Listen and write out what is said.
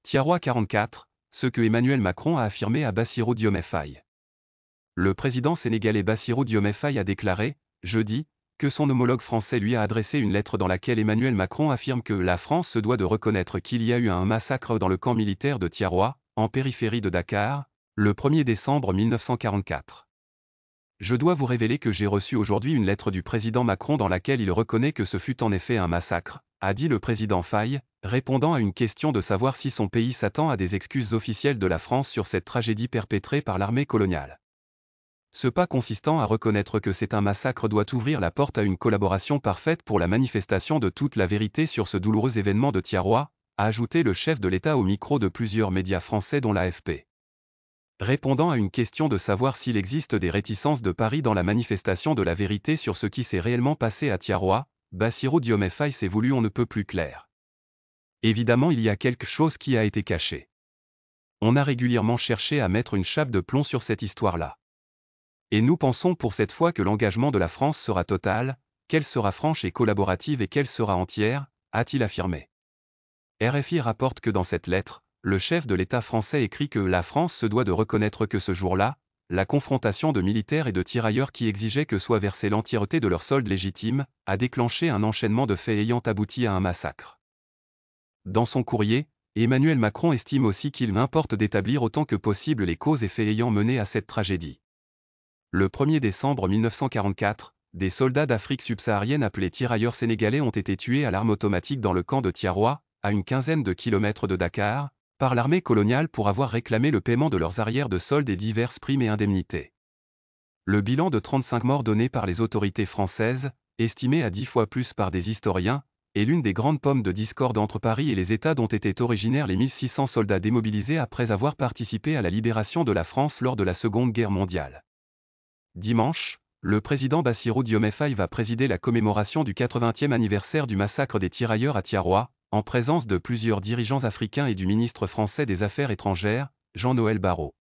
Tiaroa 44, ce que Emmanuel Macron a affirmé à Bassirou Diomaye Faye. Le président sénégalais Bassirou Diomaye Faye a déclaré, jeudi, que son homologue français lui a adressé une lettre dans laquelle Emmanuel Macron affirme que la France se doit de reconnaître qu'il y a eu un massacre dans le camp militaire de Tiaroa, en périphérie de Dakar, le 1er décembre 1944. Je dois vous révéler que j'ai reçu aujourd'hui une lettre du président Macron dans laquelle il reconnaît que ce fut en effet un massacre, a dit le président Faye, répondant à une question de savoir si son pays s'attend à des excuses officielles de la France sur cette tragédie perpétrée par l'armée coloniale. Ce pas consistant à reconnaître que c'est un massacre doit ouvrir la porte à une collaboration parfaite pour la manifestation de toute la vérité sur ce douloureux événement de Tiaroa, a ajouté le chef de l'État au micro de plusieurs médias français dont l'AFP. Répondant à une question de savoir s'il existe des réticences de Paris dans la manifestation de la vérité sur ce qui s'est réellement passé à Tiaroa, Bassirou Diomaye Faye s'est voulu on ne peut plus clair. Évidemment il y a quelque chose qui a été caché. On a régulièrement cherché à mettre une chape de plomb sur cette histoire-là. Et nous pensons pour cette fois que l'engagement de la France sera total, qu'elle sera franche et collaborative et qu'elle sera entière, a-t-il affirmé. RFI rapporte que dans cette lettre, le chef de l'État français écrit que la France se doit de reconnaître que ce jour-là, la confrontation de militaires et de tirailleurs qui exigeaient que soit versée l'entièreté de leur solde légitime, a déclenché un enchaînement de faits ayant abouti à un massacre. Dans son courrier, Emmanuel Macron estime aussi qu'il importe d'établir autant que possible les causes et faits ayant mené à cette tragédie. Le 1er décembre 1944, des soldats d'Afrique subsaharienne appelés tirailleurs sénégalais ont été tués à l'arme automatique dans le camp de Tiaroa, à une quinzaine de kilomètres de Dakar, par l'armée coloniale pour avoir réclamé le paiement de leurs arrières de solde et diverses primes et indemnités. Le bilan de 35 morts donné par les autorités françaises, estimé à 10 fois plus par des historiens, est l'une des grandes pommes de discorde entre Paris et les États dont étaient originaires les 1600 soldats démobilisés après avoir participé à la libération de la France lors de la Seconde Guerre mondiale. Dimanche, le président Bassirou Diomaye Faye va présider la commémoration du 80e anniversaire du massacre des tirailleurs à Tiaroa, en présence de plusieurs dirigeants africains et du ministre français des Affaires étrangères, Jean-Noël Barrot.